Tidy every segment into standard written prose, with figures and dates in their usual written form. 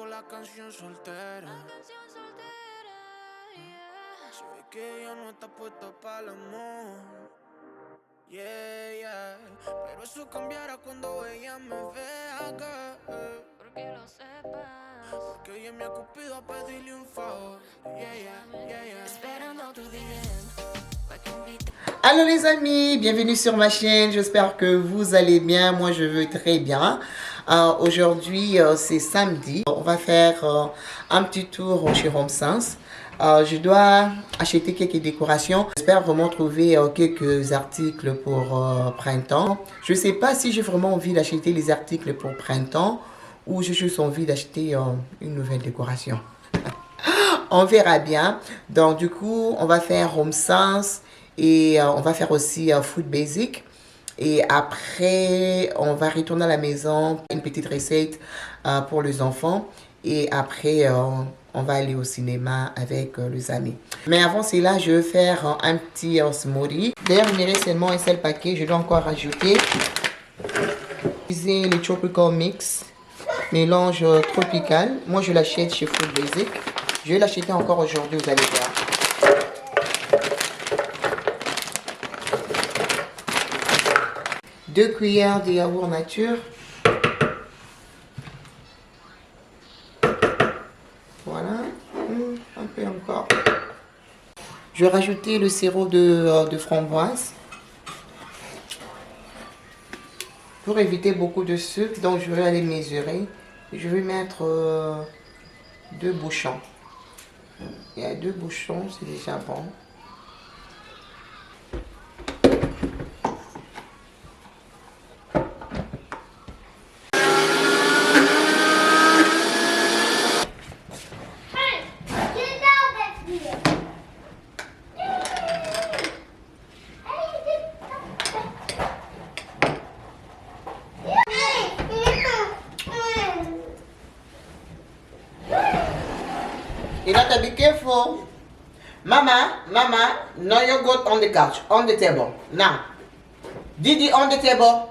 dedico la canción soltera. Se ve que ella no está puesta para el amor. Yeah, yeah. Pero eso cambiará cuando ella me vea, girl. Porque lo sepas. Porque ella me ha cupido a pedirle un favor. Yeah, yeah, yeah, yeah. Esperando tu DM. Allô les amis, bienvenue sur ma chaîne, j'espère que vous allez bien, moi je vais très bien. Aujourd'hui c'est samedi, on va faire un petit tour chez Home Sense. Je dois acheter quelques décorations, j'espère vraiment trouver quelques articles pour printemps. Je ne sais pas si j'ai vraiment envie d'acheter les articles pour printemps ou j'ai juste envie d'acheter une nouvelle décoration. On verra bien. Donc du coup on va faire Home Sense. Et on va faire aussi Food Basic. Et après, on va retourner à la maison, une petite recette pour les enfants. Et après, on va aller au cinéma avec les amis. Mais avant cela, je vais faire un petit smoothie. D'ailleurs, il me reste seulement un seul paquet. Je dois encore rajouter. Utiliser le Tropical Mix, mélange tropical. Moi, je l'achète chez Food Basic. Je vais l'acheter encore aujourd'hui, vous allez voir. 2 cuillères de yaourt nature. Voilà. Un peu encore. Je vais rajouter le sirop de framboise. Pour éviter beaucoup de sucre, donc je vais aller mesurer. Je vais mettre 2 bouchons. Il y a 2 bouchons, c'est déjà bon. You got to be careful. Mama, no yogurt on the couch, on the table. Now. Didi on the table.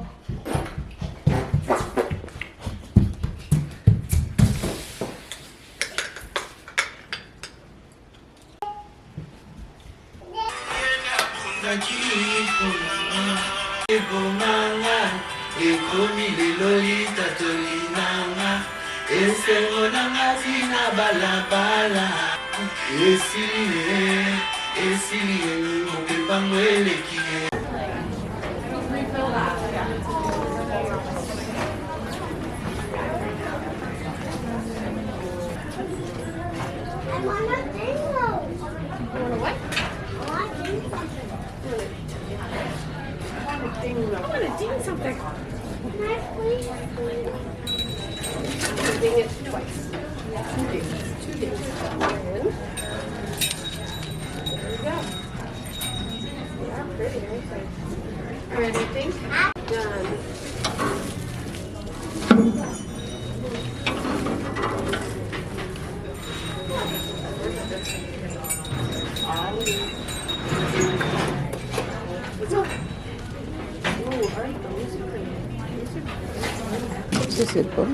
Je sais pas.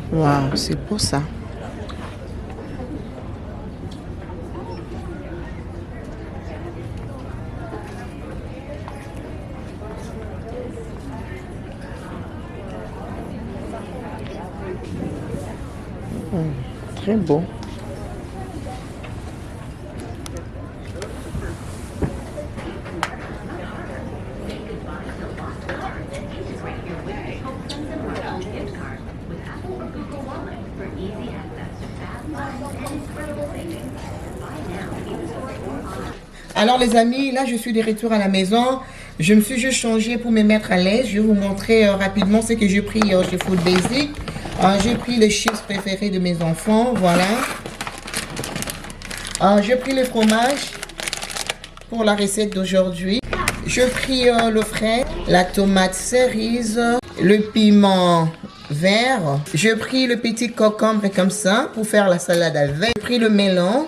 Waouh, c'est beau ça. Très beau. Alors les amis, là je suis de retour à la maison. Je me suis juste changée pour me mettre à l'aise. Je vais vous montrer rapidement ce que j'ai pris chez Food Basic. J'ai pris les chips préférés de mes enfants, voilà. J'ai pris le fromage pour la recette d'aujourd'hui. J'ai pris le frais, la tomate cerise, le piment vert. J'ai pris le petit concombre comme ça pour faire la salade avec. J'ai pris le mélange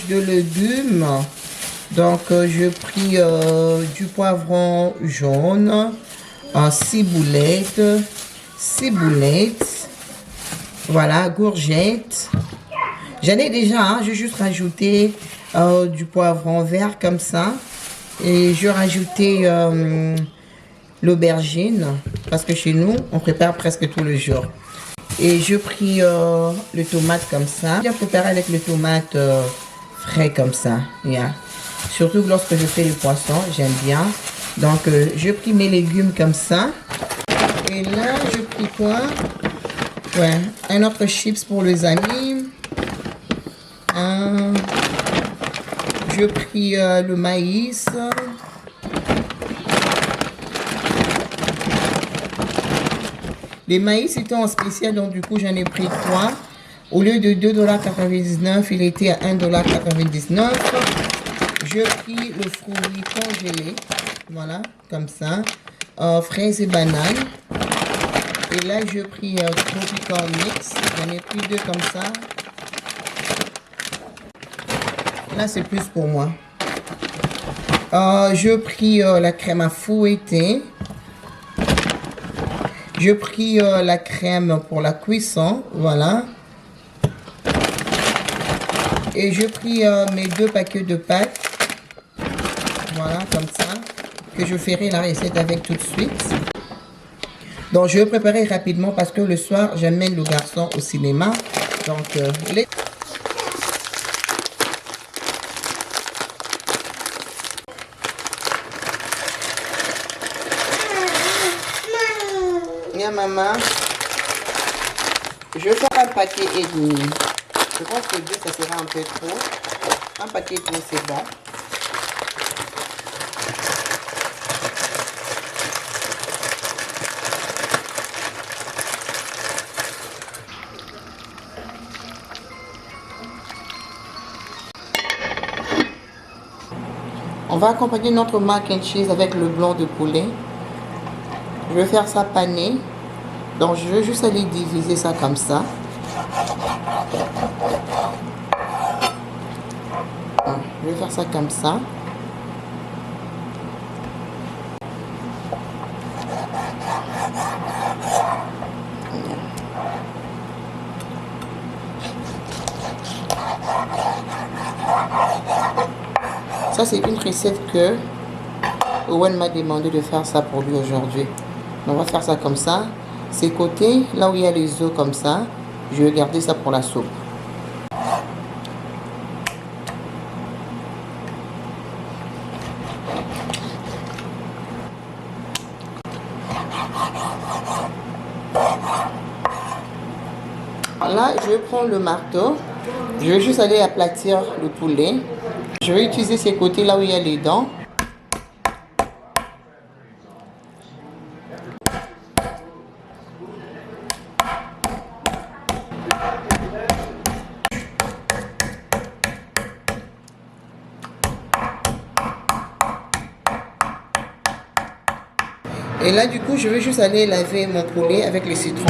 de légumes. Donc, j'ai pris du poivron jaune, ciboulette, voilà, courgette. J'en ai déjà, hein, j'ai juste rajouté du poivron vert comme ça. Et j'ai rajouté l'aubergine, parce que chez nous, on prépare presque tout le jour. Et j'ai pris le tomate comme ça. J'ai préparé avec le tomate frais comme ça, yeah. Surtout lorsque je fais le poisson, j'aime bien. Donc, j'ai pris mes légumes comme ça. Et là, j'ai pris quoi? Ouais, un autre chips pour les amis. J'ai pris le maïs. Les maïs étaient en spécial, donc du coup, j'en ai pris 3. Au lieu de 2,99 $, il était à 1,99 $. J'ai pris le fruit congelé, voilà, comme ça, fraises et bananes. Et là, j'ai pris Tropical Mix, j'en ai pris 2 comme ça. Là, c'est plus pour moi. J'ai pris la crème à fouetter. J'ai pris la crème pour la cuisson, voilà. Et j'ai pris mes 2 paquets de pâtes. Voilà, comme ça, que je ferai la recette avec tout de suite. Donc, je vais préparer rapidement parce que le soir, j'amène le garçon au cinéma. Donc, Bien, maman. Je vais faire un paquet et demi. Je pense que 2, ça sera un peu trop. Un paquet et demi, c'est bon. On va accompagner notre mac and cheese avec le blanc de poulet. Je vais faire ça pané. Donc je vais juste aller diviser ça comme ça. Je vais faire ça comme ça. Ça, c'est une recette que Owen m'a demandé de faire ça pour lui aujourd'hui. On va faire ça comme ça. Ces côtés, là où il y a les os comme ça, je vais garder ça pour la soupe. Là, je vais prendre le marteau. Je vais juste aller aplatir le poulet. Je vais utiliser ces côtés là où il y a les dents. Et là, du coup, je vais juste aller laver mon poulet avec le citron.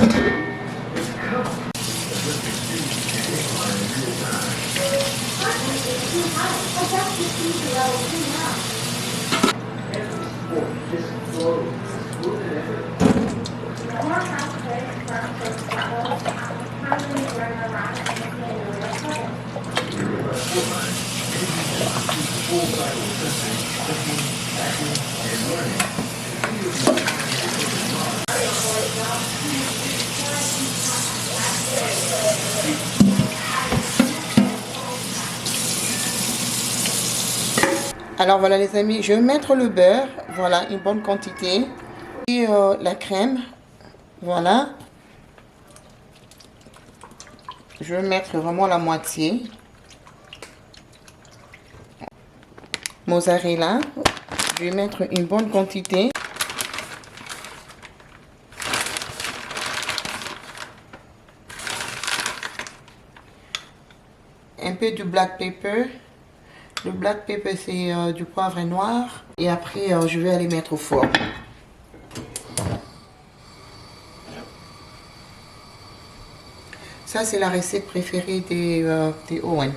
Alors voilà les amis, je vais mettre le beurre, voilà, une bonne quantité. Et la crème, voilà. Je vais mettre vraiment la moitié. Mozzarella, je vais mettre une bonne quantité. Un peu de black pepper. Le black pepper, c'est du poivre noir. Et après, je vais aller mettre au four. Ça, c'est la recette préférée des Owen.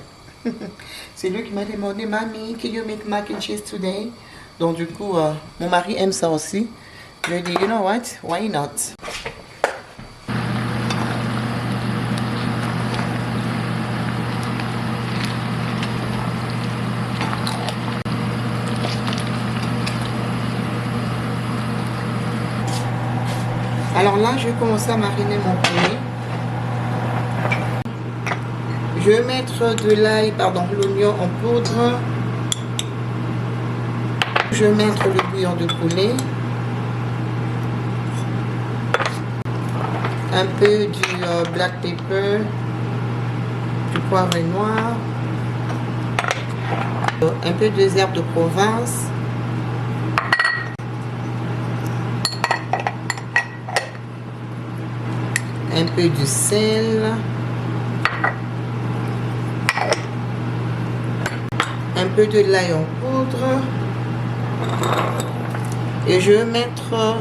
C'est lui qui m'a demandé, Mamie, can you make mac and cheese today? Donc, du coup, mon mari aime ça aussi. Je lui ai dit, you know what? Why not? Alors là, je vais commencer à mariner mon poulet. Je vais mettre de l'ail, pardon, l'oignon en poudre. Je vais mettre le bouillon de poulet. Un peu du black pepper, du poivre noir. Un peu de herbes de Provence. Un peu de sel. Un peu de l'ail en poudre. Et je vais mettre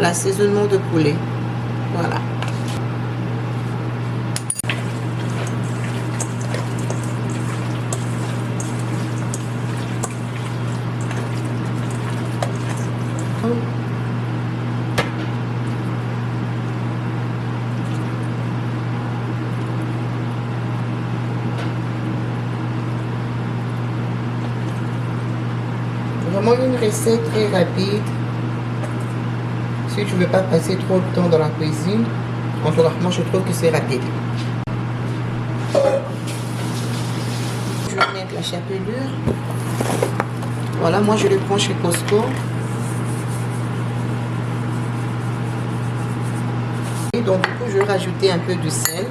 l'assaisonnement de poulet. Voilà. Vraiment une recette très rapide. Si tu ne veux pas passer trop de temps dans la cuisine, en tout cas, moi je trouve que c'est rapide. Je vais mettre la chapelure. Voilà, moi je le prends chez Costco. Et donc du coup, je vais rajouter un peu de sel.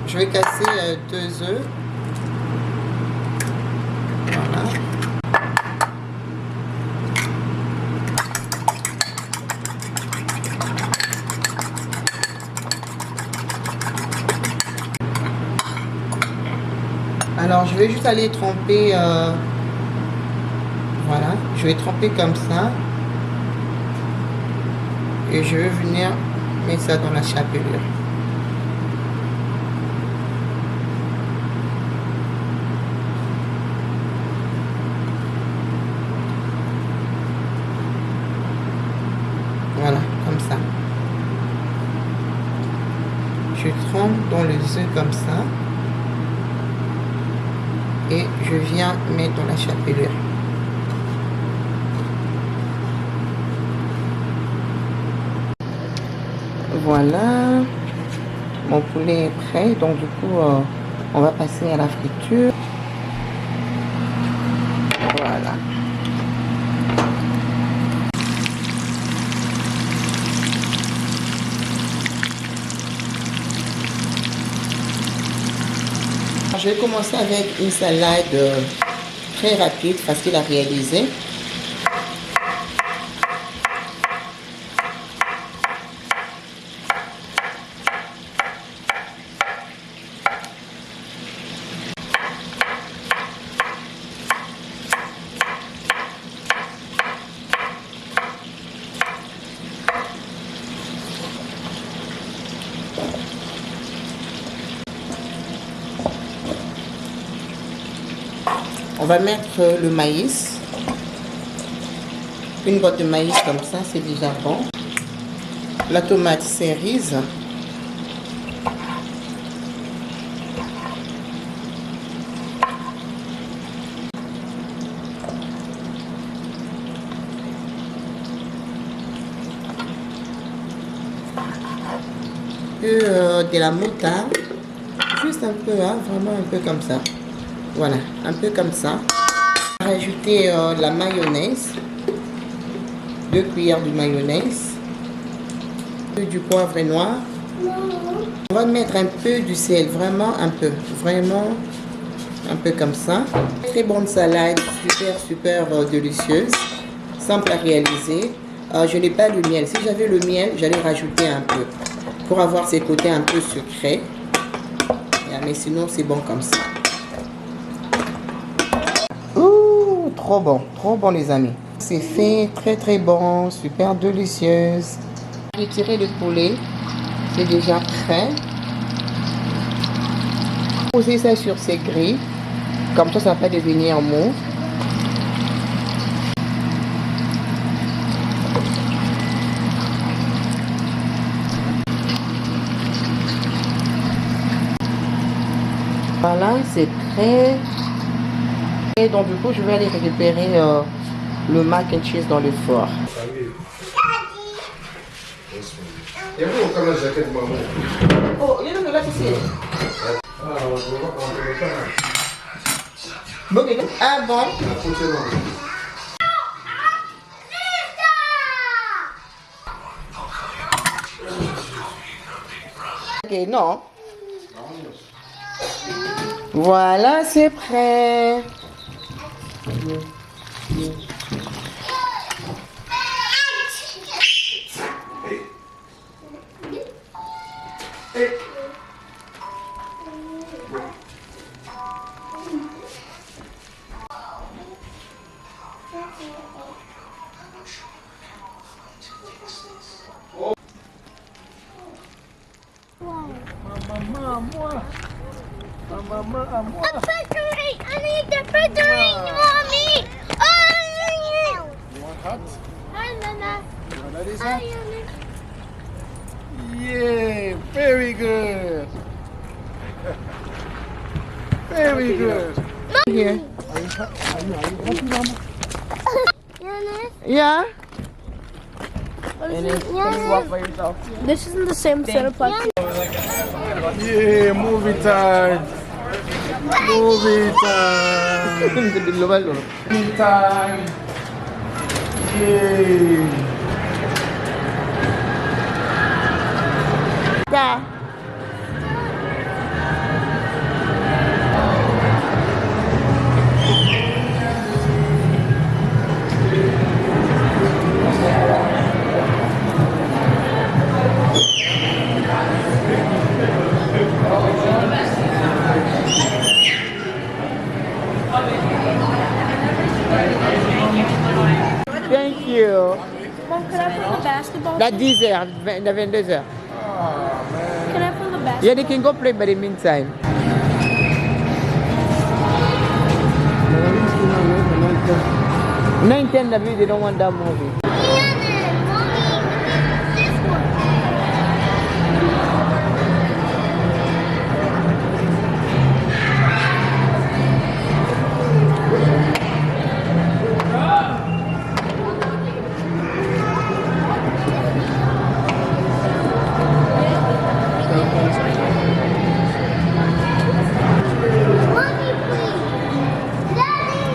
Je vais casser 2 œufs. Voilà. Alors, je vais juste aller tremper. Voilà, je vais tremper comme ça. Et je vais venir mettre ça dans la chapelure. Voilà, comme ça. Je trempe dans les œufs comme ça. Et je viens mettre dans la chapelure. Voilà. Mon poulet est prêt. Donc du coup, on va passer à la friture. Voilà. Je vais commencer avec une salade très rapide, facile à réaliser. On va mettre le maïs. Une boîte de maïs comme ça, c'est déjà bon. La tomate cerise. peu de la moutarde. Juste un peu, hein, vraiment un peu comme ça. Voilà, un peu comme ça. Rajouter la mayonnaise. 2 cuillères de mayonnaise. Du poivre noir. On va mettre un peu du sel, vraiment un peu. Vraiment un peu comme ça. Très bonne salade, super délicieuse. Simple à réaliser. Je n'ai pas le miel. Si j'avais le miel, j'allais rajouter un peu. Pour avoir ces côtés un peu sucrés. Mais sinon, c'est bon comme ça. Ouh, trop bon les amis. C'est fait, très bon, super délicieuse. J'ai tiré le poulet, c'est déjà prêt. Posez ça sur ces grilles, comme ça va pas devenir mou. Voilà, c'est prêt. Et donc du coup, je vais aller récupérer le mac and cheese dans le four. Oh, you don't like to see it. Ah bon? Ok, non. Voilà, c'est prêt. The refrigerator! I need the refrigerator, mommy! Oh, You want hot? hi, Nana. That is Hi, hot? Nana. Yeah, very good. Very good. Here. Are you happy, Mama? Nana. Yeah. Nana. yourself. This isn't the same setup like Yeah, movie time. Movie time. Movie time. Yay. Yeah. Thank you. Mom, can I put the basketball? La 10h, la 22h. Can I put the basketball? Yeah, they can go play by the meantime. Nine ten, they don't want that movie. Mommy, please. Daddy.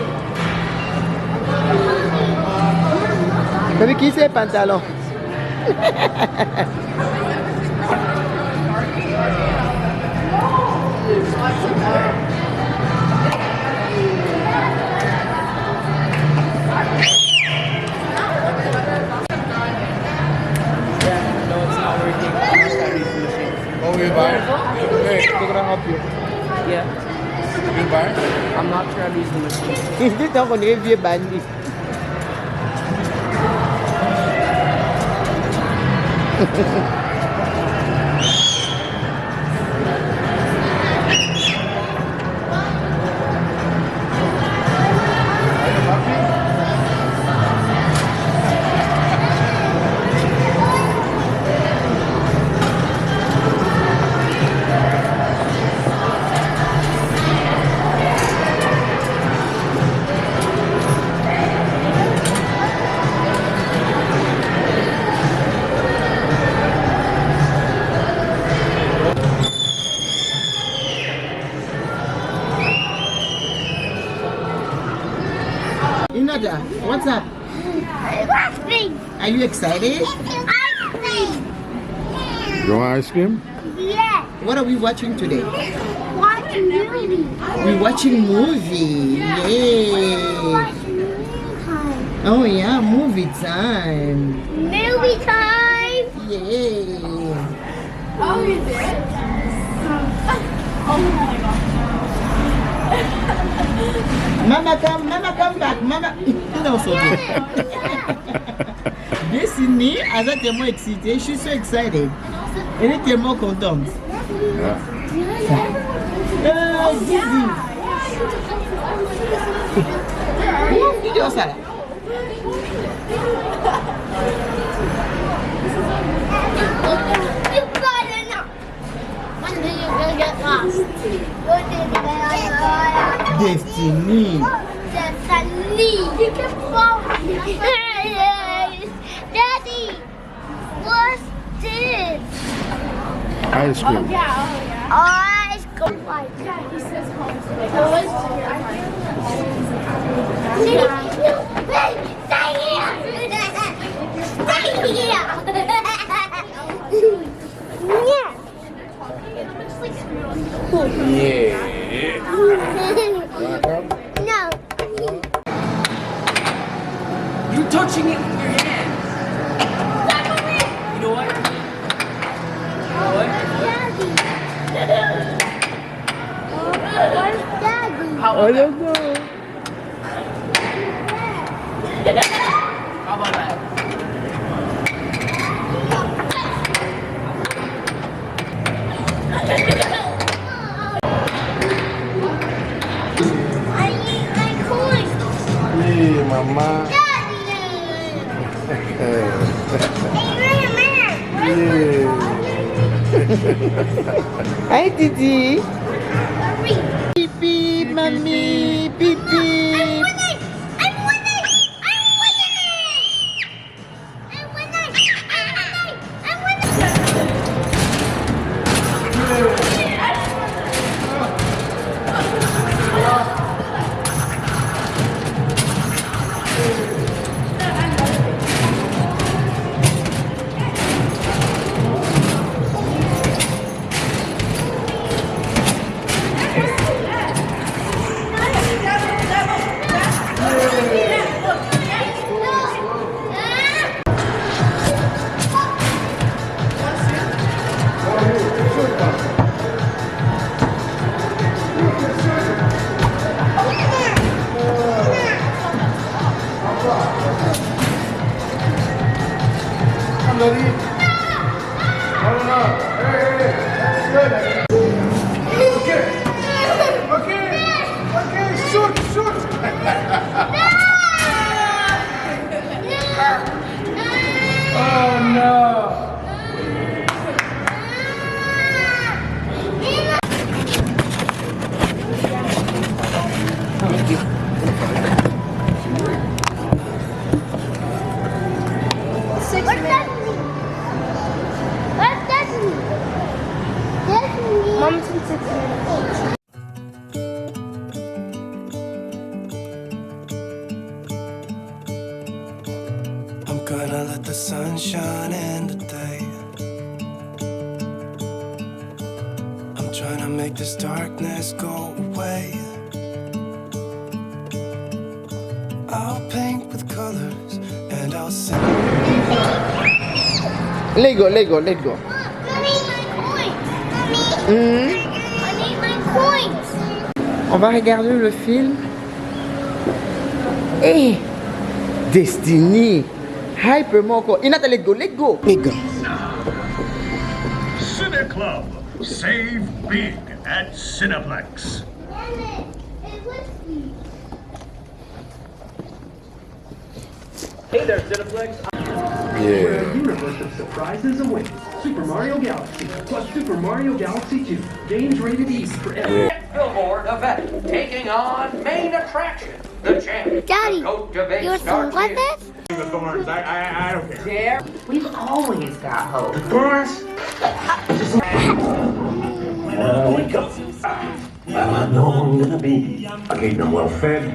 Tapi qui c'est pantalon? Oh, we buy? Hey, They're gonna help you. Yeah. you buy? I'm not sure I'm using the machine. Hindi daw ko nire-view bandi. What's up? Ice cream. Are you excited? Ice cream. You want ice cream? Yeah. What are we watching today? Watch movie. We're watching movie. Yay! Watch movie time. Oh yeah, movie time. Movie time. Yay! Oh, you did? Oh my god. Mama come back. Mama, no, so good. Destiny, as I tell more excited, she's so excited. Elle est tellement contente. Zizi. Video ça là. You gotta know. One day you're gonna get lost. One day you're gonna get lost. Destiny. Destiny. You can fall. Daddy, what's this? Ice cream. Ice cream. Yeah, he says home today. Stay here. Stay here. Yeah. Yeah. No. You're touching it with your hand. You know what? Daddy. Daddy. How about that? How about that? I need my coin. Yeah, mama. Daddy. Hey, Yeah. Hi Didi. hurry. Beep beep, mommy. Beep beep. I'm winning! I'm winning! I'm winning! I'm winning! I'm winning! I'm winning! What's that mean? What's that mean? That means Mom's in 6 minutes. I'm gonna let the sun shine in today. I'm trying to make this darkness go away. I'll paint with colors and I'll sing. Lego, Lego, Lego. I need my coins. Mommy. I need my coins. On va regarder le film. Hey, Destiny. Hyper Moko. Inata, let go, let go. Let go. Cine Club. Save big at Cineplex. Hey there, Cineplex. Yeah. A universe of surprises awaits. Super Mario Galaxy plus Super Mario Galaxy 2. Games rated E for everyone. Billboard event taking on main attraction, the champ. Daddy, Goat debate you want some starts here. weapons? The thorns, I don't care. We've always got hope. Thorns? Wake up. Well, I know I'm gonna be. I keep them well fed,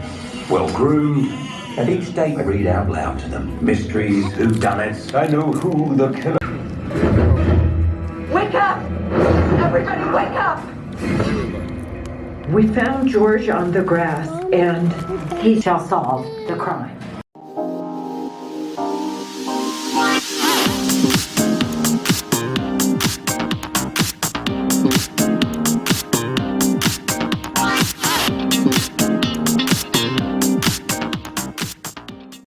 well groomed, And each day I read out loud to them mysteries, whodunits. I know who the killer. Wake up! Everybody wake up! We found George on the grass, and he shall solve the crime.